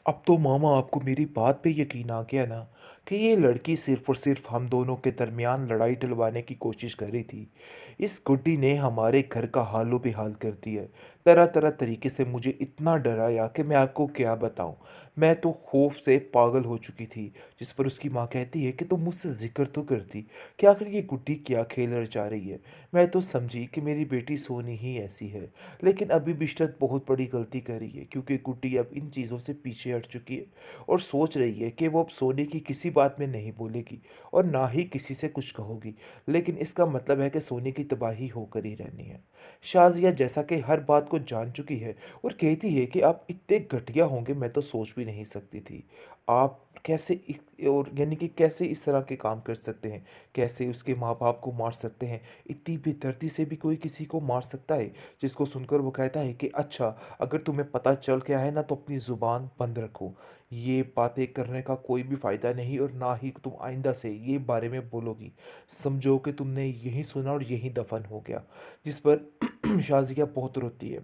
अब तो मामा आपको मेरी बात पे यकीन आ गया ना कि ये लड़की सिर्फ और सिर्फ हम दोनों के दरमियान लड़ाई डलवाने की कोशिश कर रही थी। इस गुड्डी ने हमारे घर का हालो बेहाल कर दिया है। तरह तरह तरीके से मुझे इतना डराया कि मैं आपको क्या बताऊं। मैं तो खौफ से पागल हो चुकी थी। जिस पर उसकी माँ कहती है कि तुम मुझसे जिक्र तो करती कि आखिर ये गुड्डी क्या खेल रचा रही है। मैं तो समझी कि मेरी बेटी सोनी ही ऐसी है। लेकिन अभी बिशरत बहुत बड़ी गलती करी है क्योंकि गुड्डी अब इन चीज़ों से पीछे हट चुकी है और सोच रही है कि वो अब सोने की किसी बात में नहीं बोलेगी और ना ही किसी से कुछ कहोगी। लेकिन इसका मतलब है कि सोने की तबाही होकर ही रहनी है। शाजिया जैसा कि हर बात को जान चुकी है और कहती है कि आप इतने घटिया होंगे मैं तो सोच भी नहीं सकती थी। आप कैसे और यानी कि कैसे इस तरह के काम कर सकते हैं। कैसे उसके माँ बाप को मार सकते हैं। इतनी बेदर्दी से भी कोई किसी को मार सकता है। जिसको सुनकर वो कहता है कि अच्छा, अगर तुम्हें पता चल गया है ना तो अपनी ज़ुबान बंद रखो। ये बातें करने का कोई भी फ़ायदा नहीं और ना ही तुम आइंदा से ये बारे में बोलोगी। समझो कि तुमने यही सुना और यही दफन हो गया। जिस पर शाजिया बहुत रोती है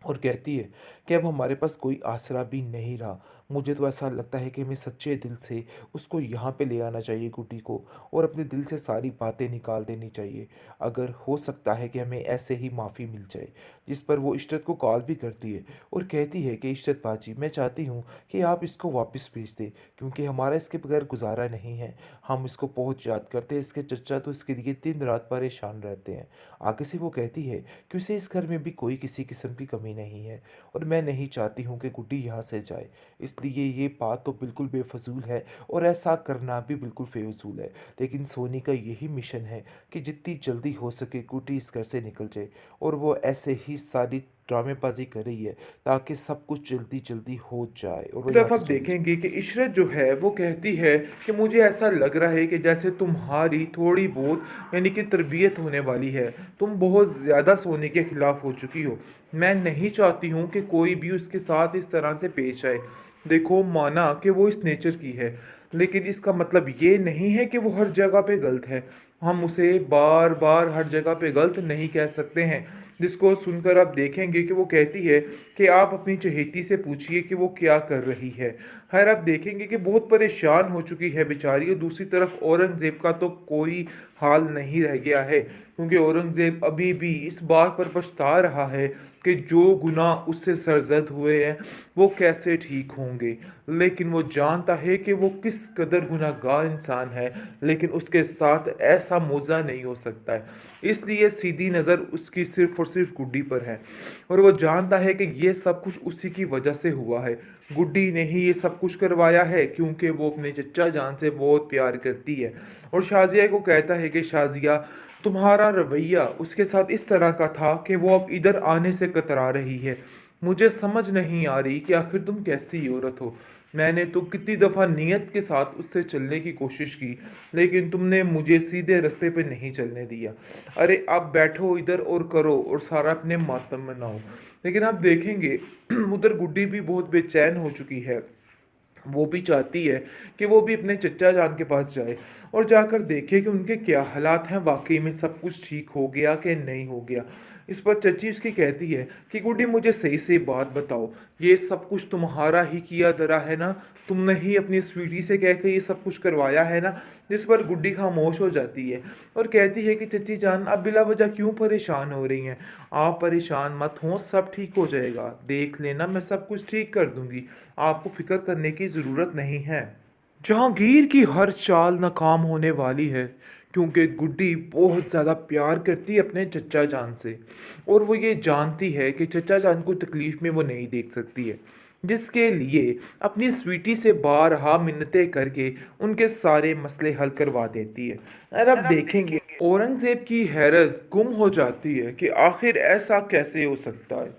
और कहती है कि अब हमारे पास कोई आसरा भी नहीं रहा। मुझे तो ऐसा लगता है कि हमें सच्चे दिल से उसको यहाँ पे ले आना चाहिए गुड्डी को और अपने दिल से सारी बातें निकाल देनी चाहिए। अगर हो सकता है कि हमें ऐसे ही माफ़ी मिल जाए। जिस पर वो इशरत को कॉल भी करती है और कहती है कि इशरत बाजी, मैं चाहती हूँ कि आप इसको वापस भेज दें क्योंकि हमारा इसके बगैर गुजारा नहीं है। हम इसको बहुत याद करते हैं। इसके चचा तो इसके लिए दिन रात परेशान रहते हैं। आगे से वो कहती है कि उसे इस घर में भी कोई किसी किस्म की कमी नहीं है और मैं नहीं चाहती हूँ कि गुड्डी यहाँ से जाए। इसलिए ये बात तो बिल्कुल बेफजूल है और ऐसा करना भी बिल्कुल बेफजूल है। लेकिन सोनी का यही मिशन है कि जितनी जल्दी हो सके गुड्डी इस घर से निकल जाए और वो ऐसे ही सारी ड्रामेबाजी कर रही है ताकि सब कुछ जल्दी जल्दी हो जाए और वो यहाँ तरफ से आप चली जाए। देखेंगे कि इशरत जो है वो कहती है कि मुझे ऐसा लग रहा है कि जैसे तुम्हारी थोड़ी बहुत यानी कि तरबियत होने वाली है। तुम बहुत ज़्यादा सोने के खिलाफ हो चुकी हो। मैं नहीं चाहती हूँ कि कोई भी उसके साथ इस तरह से पेश आए। देखो, माना कि वो इस नेचर की है, लेकिन इसका मतलब ये नहीं है कि वो हर जगह पे गलत है। हम उसे बार बार हर जगह पे गलत नहीं कह सकते हैं। जिसको सुनकर आप देखेंगे कि वो कहती है कि आप अपनी चहेती से पूछिए कि वो क्या कर रही है। खैर, आप देखेंगे कि बहुत परेशान हो चुकी है बेचारी। और दूसरी तरफ औरंगज़ेब का तो कोई हाल नहीं रह गया है क्योंकि औरंगज़ेब अभी भी इस बात पर पछता रहा है कि जो गुनाह उससे सरजद हुए हैं वो कैसे ठीक होंगे। लेकिन वो जानता है कि वो किस कदर गुनाहगार इंसान है, लेकिन उसके साथ ऐसा मौजा नहीं हो सकता है। इसलिए सीधी नज़र उसकी सिर्फ और सिर्फ गुड्डी पर है और वो जानता है कि ये सब कुछ उसी की वजह से हुआ है। गुड्डी ने ही ये सब कुछ करवाया है क्योंकि वो अपने चचा जान से बहुत प्यार करती है। और शाजिया को कहता है कि शाजिया, तुम्हारा रवैया उसके साथ इस तरह का था कि वो अब इधर आने से कतरा रही है। मुझे समझ नहीं आ रही कि आखिर तुम कैसी औरत हो। मैंने तो कितनी दफ़ा नियत के साथ उससे चलने की कोशिश की, लेकिन तुमने मुझे सीधे रास्ते पे नहीं चलने दिया। अरे, आप बैठो इधर और करो और सारा अपने मातम मनाओ। लेकिन आप देखेंगे उधर गुड्डी भी बहुत बेचैन हो चुकी है। वो भी चाहती है कि वो भी अपने चचा जान के पास जाए और जाकर देखे कि उनके क्या हालात हैं, वाकई में सब कुछ ठीक हो गया कि नहीं हो गया। इस पर चची उसकी कहती है कि गुड्डी, मुझे सही से बात बताओ, ये सब कुछ तुम्हारा ही किया धरा है ना? तुमने ही अपनी स्वीटी से कह के ये सब कुछ करवाया है ना? जिस पर गुड्डी खामोश हो जाती है और कहती है कि चची जान, आप बिला वजह क्यों परेशान हो रही हैं? आप परेशान मत हों, सब ठीक हो जाएगा। देख लेना, मैं सब कुछ ठीक कर दूंगी। आपको फिक्र करने की ज़रूरत नहीं है। जहांगीर की हर चाल नाकाम होने वाली है क्योंकि गुड्डी बहुत ज़्यादा प्यार करती है अपने चचा जान से और वो ये जानती है कि चचा जान को तकलीफ़ में वो नहीं देख सकती है। जिसके लिए अपनी स्वीटी से बारहा मिन्नतें करके उनके सारे मसले हल करवा देती है। और अब देखेंगे औरंगज़ेब की हैरत गुम हो जाती है कि आखिर ऐसा कैसे हो सकता है।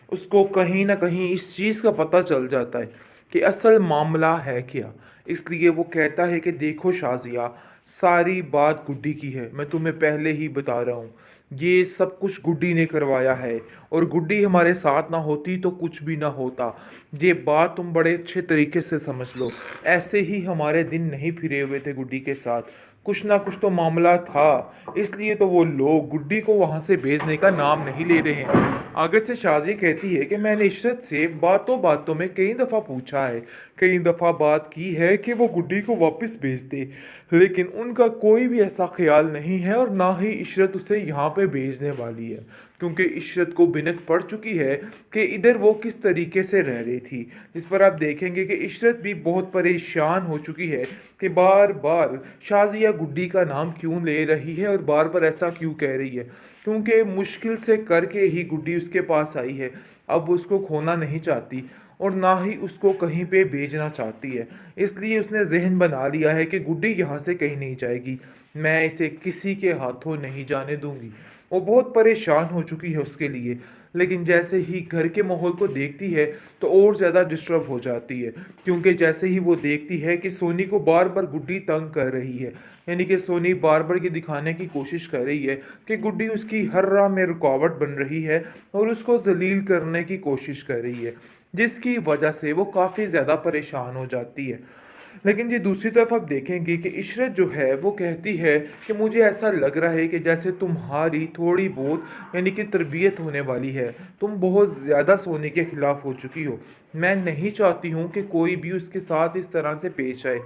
उसको कहीं ना कहीं इस चीज़ का पता चल जाता है कि असल मामला है क्या। इसलिए वो कहता है कि देखो शाजिया, सारी बात गुड्डी की है। मैं तुम्हें पहले ही बता रहा हूँ, ये सब कुछ गुड्डी ने करवाया है और गुड्डी हमारे साथ ना होती तो कुछ भी ना होता। ये बात तुम बड़े अच्छे तरीके से समझ लो। ऐसे ही हमारे दिन नहीं फिरे हुए थे गुड्डी के साथ, कुछ ना कुछ तो मामला था। इसलिए तो वो लोग गुड्डी को वहाँ से भेजने का नाम नहीं ले रहे हैं। आगे से शाज़िया कहती है कि मैंने इशरत से बातों बातों में कई दफ़ा पूछा है, कई दफ़ा बात की है कि वो गुड्डी को वापस भेज दे, लेकिन उनका कोई भी ऐसा ख्याल नहीं है और ना ही इशरत उसे यहाँ पे भेजने वाली है, क्योंकि इशरत को बिनक पड़ चुकी है कि इधर वो किस तरीके से रह रही थी। जिस पर आप देखेंगे कि इशरत भी बहुत परेशान हो चुकी है कि बार बार शाज़िया गुड्डी का नाम क्यों ले रही है और बार बार ऐसा क्यों कह रही है, क्योंकि मुश्किल से करके ही गुड्डी उसके पास आई है। अब वो उसको खोना नहीं चाहती और ना ही उसको कहीं पे भेजना चाहती है। इसलिए उसने ज़हन बना लिया है कि गुड्डी यहाँ से कहीं नहीं जाएगी, मैं इसे किसी के हाथों नहीं जाने दूंगी। वो बहुत परेशान हो चुकी है उसके लिए, लेकिन जैसे ही घर के माहौल को देखती है तो और ज़्यादा डिस्टर्ब हो जाती है, क्योंकि जैसे ही वो देखती है कि सोनी को बार बार गुड्डी तंग कर रही है, यानी कि सोनी बार बार ये दिखाने की कोशिश कर रही है कि गुड्डी उसकी हर राह में रुकावट बन रही है और उसको जलील करने की कोशिश कर रही है, जिसकी वजह से वो काफ़ी ज़्यादा परेशान हो जाती है। लेकिन जी दूसरी तरफ आप देखेंगे कि इशरत जो है वो कहती है कि मुझे ऐसा लग रहा है कि जैसे तुम्हारी थोड़ी बहुत यानी कि तरबियत होने वाली है, तुम बहुत ज़्यादा सोने के खिलाफ हो चुकी हो। मैं नहीं चाहती हूँ कि कोई भी उसके साथ इस तरह से पेश आए।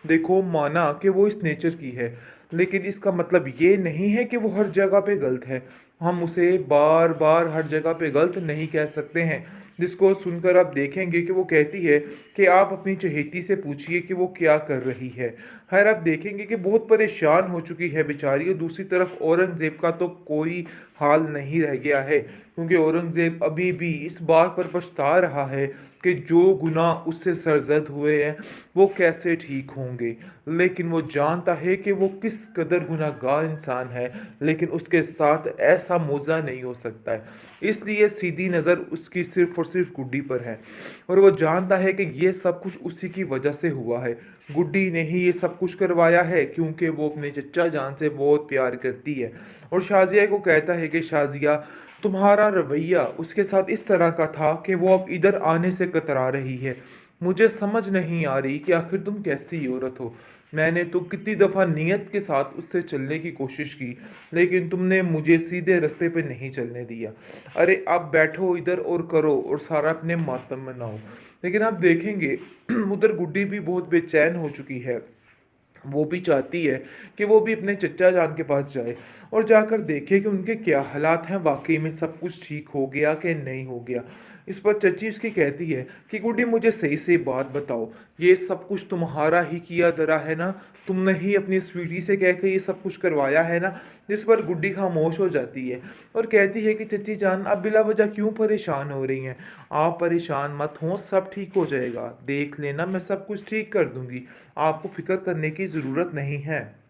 देखो, माना कि वो इस नेचर की है, लेकिन इसका मतलब ये नहीं है कि वो हर जगह पे गलत है। हम उसे बार बार हर जगह पे गलत नहीं कह सकते हैं। जिसको सुनकर आप देखेंगे कि वो कहती है कि आप अपनी चहेती से पूछिए कि वो क्या कर रही है। खैर, आप देखेंगे कि बहुत परेशान हो चुकी है बेचारी, और दूसरी तरफ औरंगज़ेब का तो कोई हाल नहीं रह गया है, क्योंकि औरंगज़ेब अभी भी इस बात पर पछता रहा है कि जो गुनाह उससे सरजद हुए हैं वो कैसे ठीक होंगे। लेकिन वो जानता है कि वो किस कदर गुनाहगार इंसान है, लेकिन उसके साथ ऐसा मौज़ा नहीं हो सकता है। इसलिए सीधी नज़र उसकी सिर्फ़ और सिर्फ़ गुड्डी पर है, और वो जानता है कि ये सब कुछ उसी की वजह से हुआ है। गुड्डी ने ही ये सब कुछ करवाया है, क्योंकि वो अपने चच्चा जान से बहुत प्यार करती है। और शाज़िया को कहता है कि शाज़िया, तुम्हारा रवैया उसके साथ इस तरह का था कि वो अब इधर आने से कतरा रही है। मुझे समझ नहीं आ रही कि आखिर तुम कैसी औरत हो। मैंने तो कितनी दफ़ा नीयत के साथ उससे चलने की कोशिश की, लेकिन तुमने मुझे सीधे रास्ते पे नहीं चलने दिया। अरे आप बैठो इधर और करो और सारा अपने मातम मनाओ। लेकिन आप देखेंगे उधर गुड्डी भी बहुत बेचैन हो चुकी है। वो भी चाहती है कि वो भी अपने चच्चा जान के पास जाए और जाकर देखे कि उनके क्या हालात हैं, वाकई में सब कुछ ठीक हो गया कि नहीं हो गया। इस पर चच्ची उसकी कहती है कि गुड्डी, मुझे सही से बात बताओ, ये सब कुछ तुम्हारा ही किया धरा है ना? तुमने ही अपनी स्वीटी से कह के ये सब कुछ करवाया है ना? जिस पर गुड्डी खामोश हो जाती है और कहती है कि चच्ची जान, आप बिला वजह क्यों परेशान हो रही हैं? आप परेशान मत हो, सब ठीक हो जाएगा, देख लेना, मैं सब कुछ ठीक कर दूंगी, आपको फिक्र करने की ज़रूरत नहीं है।